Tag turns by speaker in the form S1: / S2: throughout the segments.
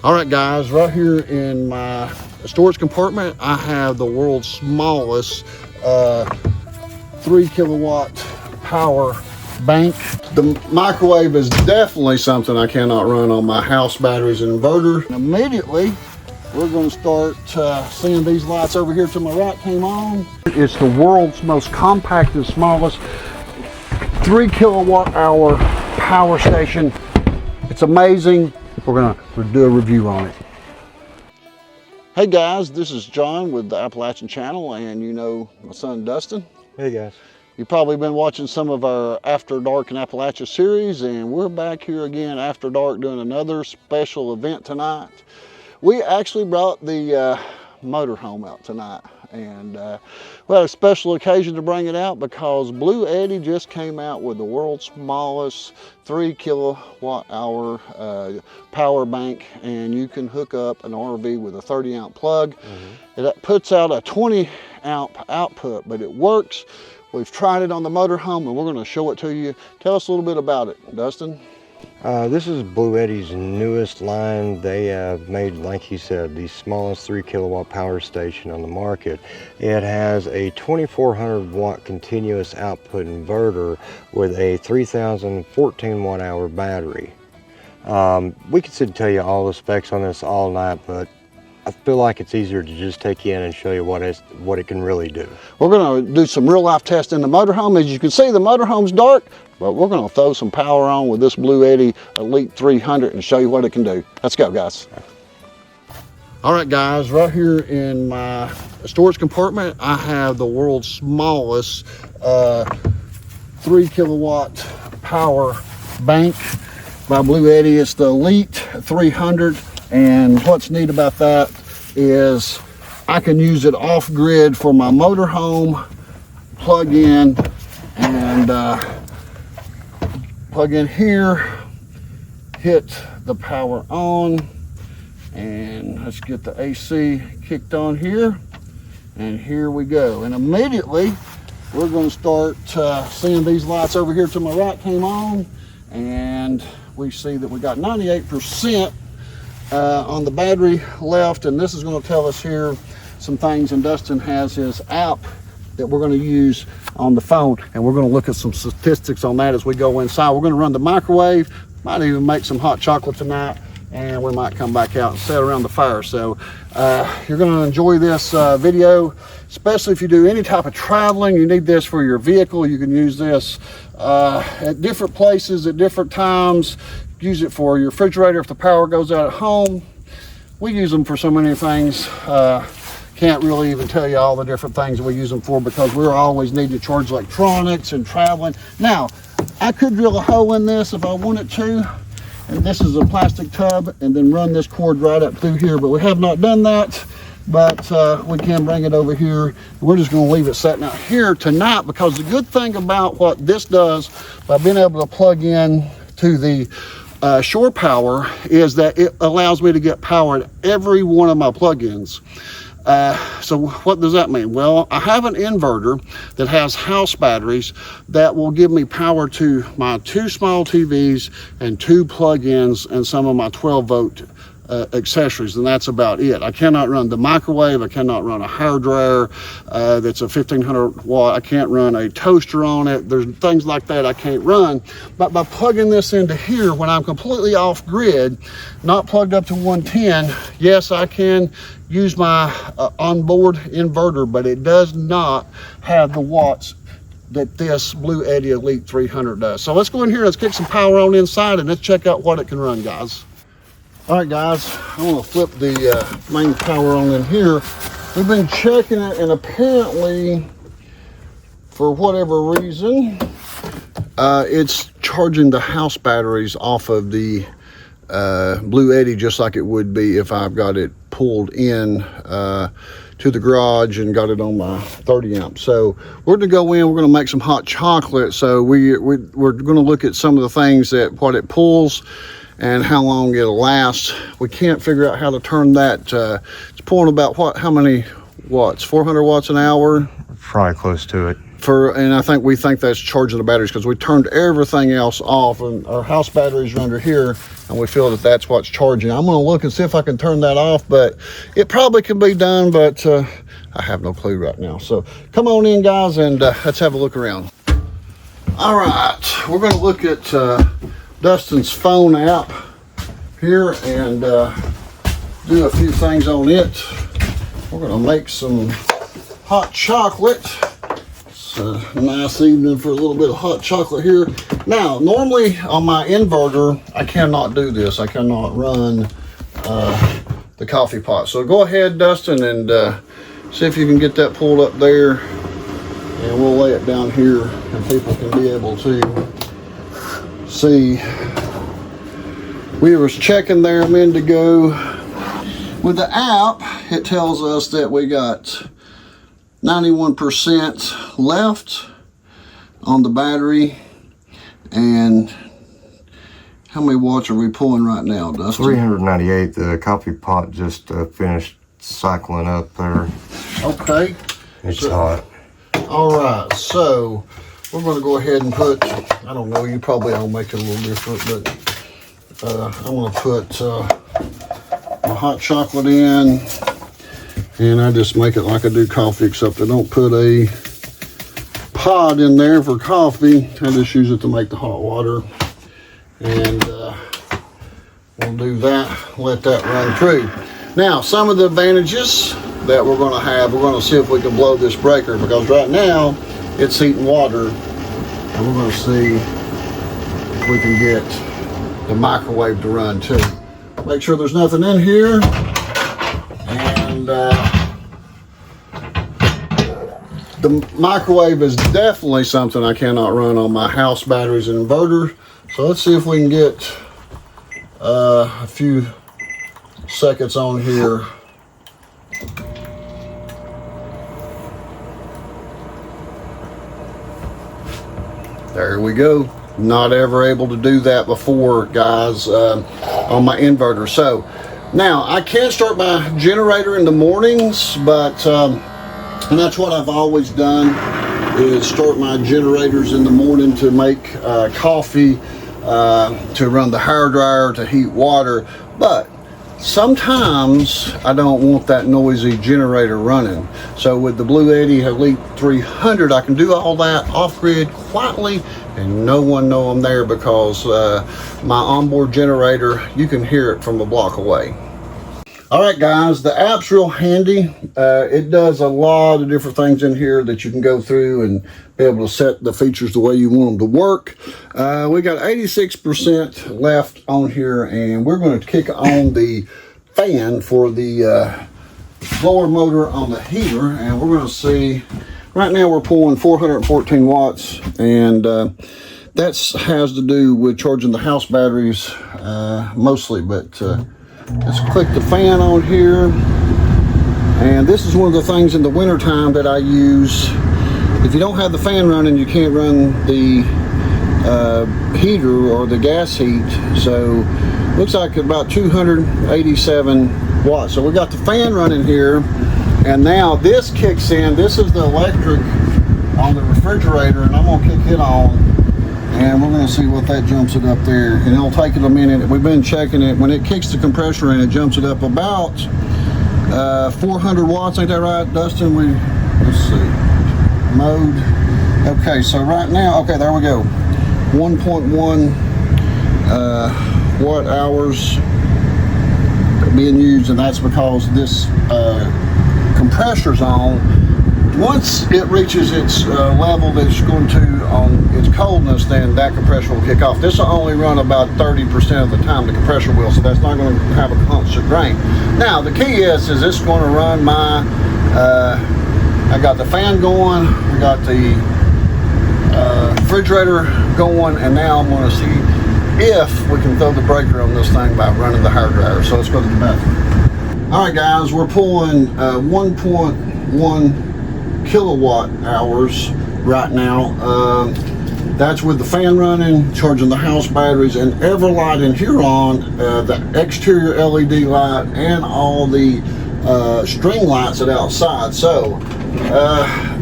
S1: All right, guys, right here in my storage compartment, I have the world's smallest 3 kilowatt power bank. The microwave is definitely something I cannot run on my house batteries and inverter. And immediately, we're going to start seeing these lights over here to my right came on. It's the world's most compact and smallest 3 kilowatt hour power station. It's amazing. We're going to do a review on it. Hey guys, this is John with the Appalachian channel, and you know my son Dustin.
S2: Hey guys.
S1: You've probably been watching some of our After Dark in Appalachia series, and we're back here again after dark doing another special event tonight. We actually brought the motorhome out tonight, and we had a special occasion to bring it out because BLUETTI just came out with the world's smallest 3 kilowatt hour power bank, and you can hook up an RV with a 30 amp plug. It puts out a 20 amp output, but it works. We've tried it on the motorhome, and we're going to show it to you. Tell us a little bit about it, Dustin.
S2: This is BLUETTI's newest line. They have made, like he said, the smallest 3 kilowatt power station on the market. It has a 2400 watt continuous output inverter with a 3014 watt hour battery. We could sit and tell you all the specs on this all night, but I feel like it's easier to just take you in and show you what it can really do. We're
S1: going to do some real life tests in the motorhome. As you can see, the motorhome's dark, but we're going to throw some power on with this BLUETTI Elite 300 and show you what it can do. Let's go, guys. All right, guys, right here in my storage compartment, I have the world's smallest 3 kilowatt power bank by BLUETTI. It's the Elite 300. And what's neat about that is I can use it off grid for my motorhome, plug in and plug in here, hit the power on, and let's get the AC kicked on here, and here we go. And immediately we're going to start seeing these lights over here to my right came on, and we see that we got 98% on the battery left, and this is going to tell us here some things, and Dustin has his app that we're going to use on the phone, and we're going to look at some statistics on that as we go inside. We're going to run the microwave, might even make some hot chocolate tonight, and we might come back out and sit around the fire. So you're going to enjoy this video, especially if you do any type of traveling. You need this for your vehicle. You can use this at different places at different times. Use it for your refrigerator if the power goes out at home. We use them for so many things. Can't really even tell you all the different things we use them for because we always need to charge electronics and traveling. Now, I could drill a hole in this if I wanted to, and this is a plastic tub, and then run this cord right up through here, but we have not done that. But we can bring it over here. We're just going to leave it sitting out here tonight, because the good thing about what this does by being able to plug in to the shore power is that it allows me to get power at every one of my plugins. So what does that mean? Well, I have an inverter that has house batteries that will give me power to my 2 small TVs and 2 plug-ins and some of my 12 volt accessories, and that's about it. I cannot run the microwave. I cannot run a hair dryer that's a 1500 watt. I can't run a toaster on it. There's things like that I can't run. But by plugging this into here when I'm completely off grid, not plugged up to 110, yes, I can use my onboard inverter, but it does not have the watts that this BLUETTI Elite 300 does. So let's go in here, let's kick some power on inside, and let's check out what it can run, guys. All right, guys, I'm going to flip the main power on in here. We've been checking it, and apparently, for whatever reason, it's charging the house batteries off of the BLUETTI just like it would be if I've got it pulled in to the garage and got it on my 30 amp. So we're going to go in, we're going to make some hot chocolate. So we're going to look at some of the things that what it pulls and how long it'll last. We can't figure out how to turn that. It's pulling about how many watts? 400 watts an hour?
S2: Probably close to it.
S1: and I think we think that's charging the batteries because we turned everything else off, and our house batteries are under here, and we feel that that's what's charging. I'm going to look and see if I can turn that off, but it probably can be done, but I have no clue right now. So come on in, guys, and let's have a look around. All right, we're going to look at Dustin's phone app here and do a few things on it. We're going to make some hot chocolate. It's a nice evening for a little bit of hot chocolate here. Now, normally on my inverter, I cannot do this. I cannot run the coffee pot. So go ahead, Dustin, and see if you can get that pulled up there. And we'll lay it down here and people can be able to see. We was checking there a minute ago. With the app, it tells us that we got 91% left on the battery. And how many watts are we pulling right now, Dustin?
S2: 398. The coffee pot just finished cycling up there.
S1: Okay.
S2: It's hot.
S1: All right, so we're going to go ahead and put, I don't know, you probably all make it a little different, but I'm going to put my hot chocolate in, and I just make it like I do coffee, except I don't put a pod in there for coffee. I just use it to make the hot water, and we'll do that, let that run through. Now, some of the advantages that we're going to have, we're going to see if we can blow this breaker, because right now it's heating water, and we're going to see if we can get the microwave to run too. Make sure there's nothing in here, and the microwave is definitely something I cannot run on my house batteries and inverter. So let's see if we can get a few seconds on here. There we go. Not ever able to do that before, guys, on my inverter. So now I can start my generator in the mornings, but and that's what I've always done, is start my generators in the morning to make coffee, to run the hair dryer, to heat water. But sometimes I don't want that noisy generator running. So with the BLUETTI Elite 300, I can do all that off-grid quietly and no one know I'm there, because my onboard generator, you can hear it from a block away. All right, guys, the app's real handy. It does a lot of different things in here that you can go through and be able to set the features the way you want them to work. We got 86% left on here, and we're going to kick on the fan for the blower motor on the heater, and we're going to see. Right now we're pulling 414 watts, and that has to do with charging the house batteries mostly, but let's click the fan on here. And this is one of the things in the winter time that I use. If you don't have the fan running, you can't run the heater or the gas heat. So looks like about 287 watts. So we got the fan running here, and now this kicks in. This is the electric on the refrigerator, and I'm gonna kick it on, and we're gonna see what that jumps it up there. And it'll take it a minute. We've been checking it. When it kicks the compressor in, it jumps it up about 400 watts. Ain't that right, Dustin? Let's see. Mode. Okay, so right now, okay, there we go. 1.1 watt hours being used, and that's because this compressor's on. Once it reaches its level that it's going to on its coldness, then that compressor will kick off. This will only run about 30% of the time, the compressor will, so that's not going to have a constant drain. Now the key is it's going to run my I got the fan going, I got the refrigerator going, and now I'm going to see if we can throw the breaker on this thing by running the hair dryer. So let's go to the bathroom. All right, guys, we're pulling 1.1 kilowatt hours right now. That's with the fan running, charging the house batteries, and every light in here on, the exterior LED light and all the string lights at outside. So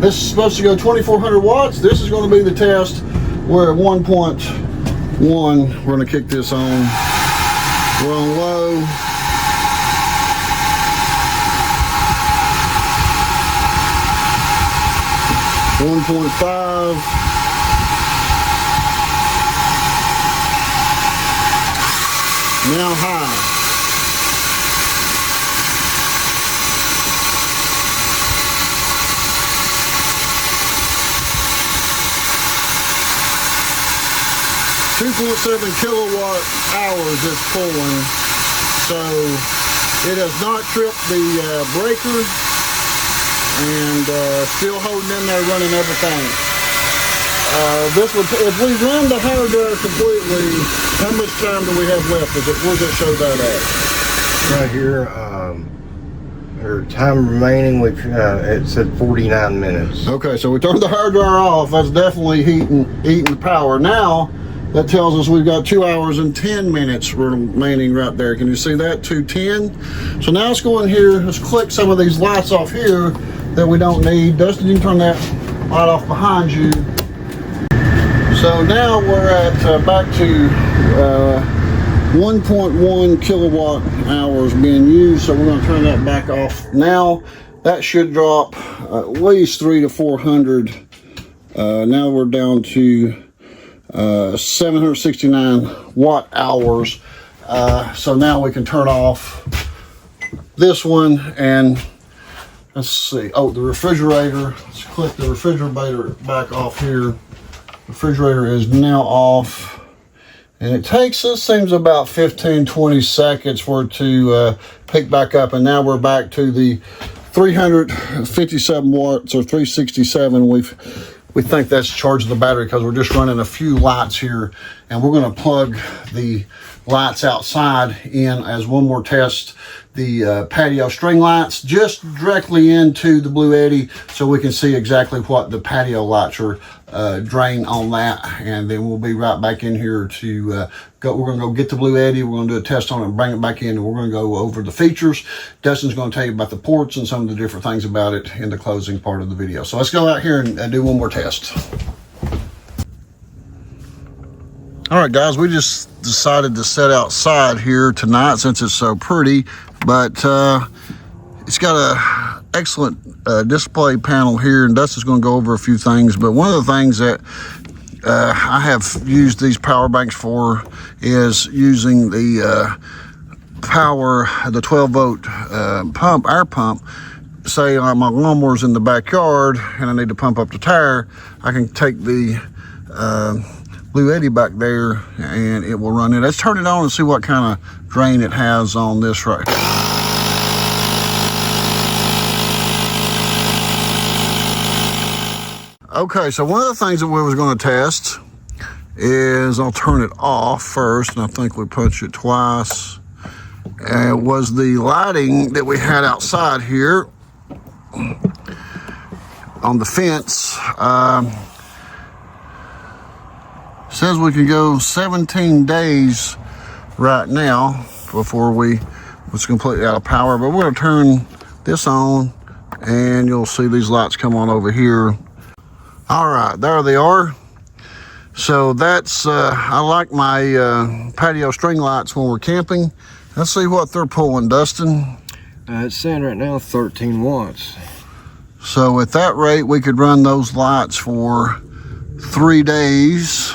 S1: This is supposed to go 2400 watts. This is going to be the test. We're at 1.1. We're going to kick this on. We're on low. .5. Now high. .7 kilowatt hours it's pulling, so it has not tripped the breaker, and still holding in there, running everything. This would, if we run the hair dryer completely, how much time do we have left? Where does it show that at?
S2: Right here, our time remaining, it said 49 minutes.
S1: Okay, so we turned the hair dryer off. That's definitely eating the power. Now, that tells us we've got 2 hours and 10 minutes remaining right there. Can you see that? 2:10. So now let's go in here. Let's click some of these lights off here that we don't need. Dustin, you can turn that light off behind you. So now we're at back to 1.1 kilowatt hours being used. So we're going to turn that back off now. That should drop at least 300 to 400. Now we're down to 769 watt hours. So now we can turn off this one, and let's see. Oh, the refrigerator. Let's click the refrigerator back off here. Refrigerator is now off, and it takes us, seems about 15-20 seconds for it to pick back up, and now we're back to the 357 watts or 367. We think that's charging the battery because we're just running a few lights here, and we're going to plug the lights outside in as one more test. The patio string lights just directly into the BLUETTI, so we can see exactly what the patio lights are drain on that, and then we'll be right back in here to go. We're going to go get the BLUETTI. We're going to do a test on it and bring it back in, and we're going to go over the features. Dustin's going to tell you about the ports and some of the different things about it in the closing part of the video. So let's go out here and do one more test. All right, guys, we just decided to set outside here tonight since it's so pretty, but it's got a excellent display panel here, and Dustin's going to go over a few things. But one of the things that I have used these power banks for is using the power, the 12-volt pump, air pump. Say my lawnmower's in the backyard and I need to pump up the tire, I can take the BLUETTI back there and it will run it. Let's turn it on and see what kind of drain it has on this right here. Okay, so one of the things that we was going to test is, I'll turn it off first, and I think we punched it twice. It was the lighting that we had outside here on the fence. Says we can go 17 days right now before we was completely out of power, but we're going to turn this on and you'll see these lights come on over here. All right, there they are. So that's, I like my patio string lights when we're camping. Let's see what they're pulling, Dustin.
S2: It's saying right now 13 watts.
S1: So at that rate, we could run those lights for 3 days.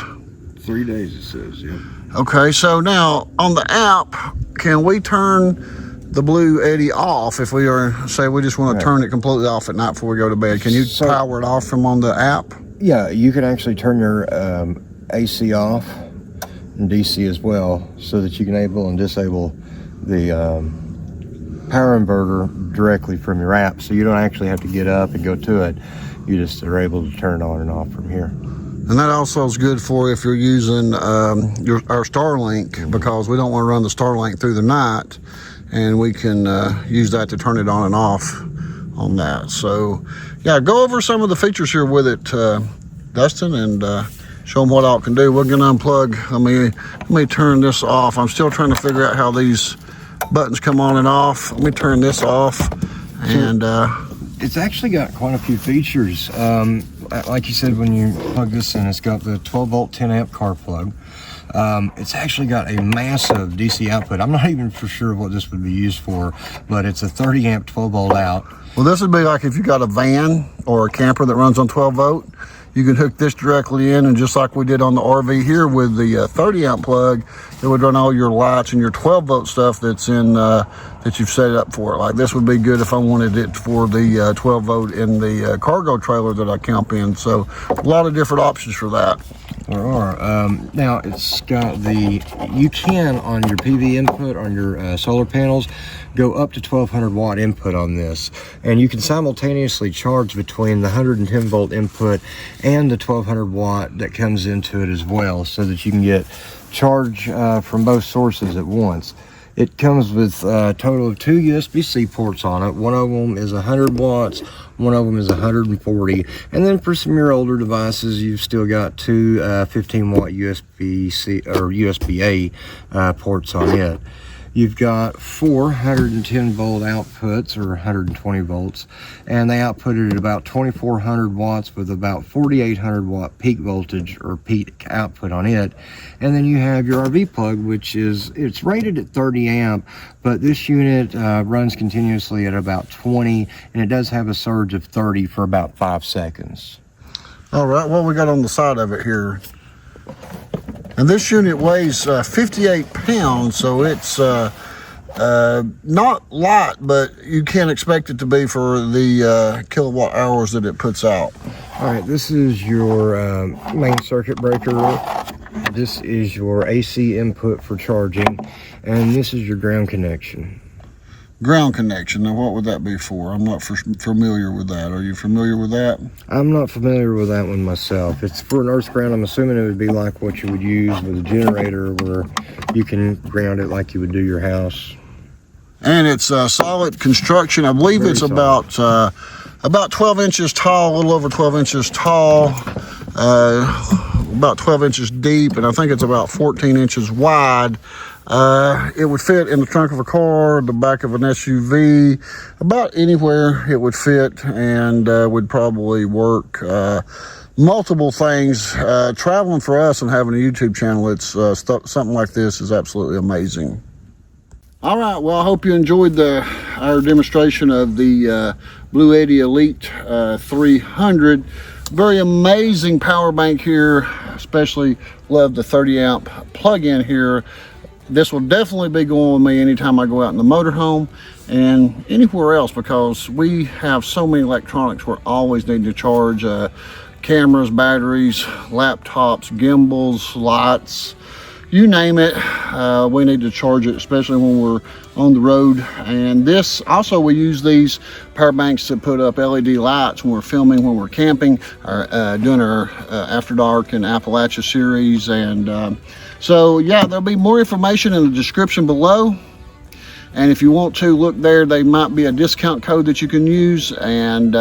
S2: 3 days it says, yeah.
S1: Okay, so now on the app, can we turn the BLUETTI off if we are, say we just want to turn it completely off at night before we go to bed? Can you power it off from on the app?
S2: Yeah, you can actually turn your AC off and DC as well, so that you can enable and disable the power inverter directly from your app, so you don't actually have to get up and go to it. You just are able to turn it on and off from here.
S1: And that also is good for if you're using our Starlink, because we don't want to run the Starlink through the night, and we can use that to turn it on and off on that. So yeah, go over some of the features here with it, Dustin, and show them what all it can do. We're going to unplug. Let me turn this off. I'm still trying to figure out how these buttons come on and off. Let me turn this off, and
S2: It's actually got quite a few features. Like you said, when you plug this in, it's got the 12 volt 10 amp car plug. It's actually got a massive DC output. I'm not even for sure what this would be used for, but it's a 30 amp 12 volt out.
S1: Well, this would be like if you got a van or a camper that runs on 12 volt, you can hook this directly in, and just like we did on the RV here with the 30 amp plug, it would run all your lights and your 12 volt stuff that's in that you've set it up for. Like this would be good if I wanted it for the 12 volt in the cargo trailer that I camp in. So a lot of different options for that.
S2: There are. Now it's got the, you can on your PV input on your solar panels go up to 1200 watt input on this, and you can simultaneously charge between the 110 volt input and the 1200 watt that comes into it as well, so that you can get charge from both sources at once. It comes with a total of 2 USB-C ports on it. One of them is 100 watts, one of them is 140. And then for some of your older devices, you've still got two 15 watt USB-C or USB-A ports on it. You've got 410 volt outputs, or 120 volts, and they outputted at about 2400 watts with about 4800 watt peak voltage or peak output on it. And then you have your RV plug, which is, it's rated at 30 amp, but this unit runs continuously at about 20, and it does have a surge of 30 for about 5 seconds.
S1: All right, what we got on the side of it here? And this unit weighs 58 pounds, so it's not light, but you can't expect it to be for the kilowatt hours that it puts out.
S2: All right, this is your main circuit breaker. This is your AC input for charging, and this is your ground connection.
S1: Ground connection, now what would that be for? I'm not familiar with that. Are you familiar with that?
S2: I'm not familiar with that one myself. It's for an earth ground. I'm assuming it would be like what you would use with a generator, where you can ground it like you would do your house.
S1: And it's solid construction. I believe it's about 12 inches tall, a little over 12 inches tall, about 12 inches deep, and I think it's about 14 inches wide. It would fit in the trunk of a car, the back of an SUV, about anywhere it would fit, and would probably work multiple things. Traveling for us and having a YouTube channel, it's something like this is absolutely amazing. All right, well, I hope you enjoyed our demonstration of the BLUETTI Elite 300. Very amazing power bank here. Especially love the 30 amp plug-in here. This will definitely be going with me anytime I go out in the motorhome and anywhere else, because we have so many electronics we're always needing to charge. Cameras, batteries, laptops, gimbals, lights, you name it, we need to charge it, especially when we're on the road. And this also, we use these power banks to put up LED lights when we're filming, when we're camping, or doing our After Dark and Appalachia series. And so yeah, there'll be more information in the description below, and if you want to look there, there might be a discount code that you can use, and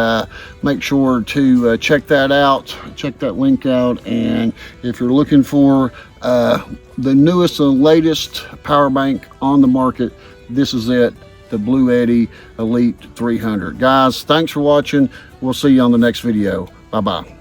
S1: make sure to check that out, check that link out. And if you're looking for the newest and latest power bank on the market, this is it, the BLUETTI Elite 300. Guys, thanks for watching. We'll see you on the next video. Bye-bye.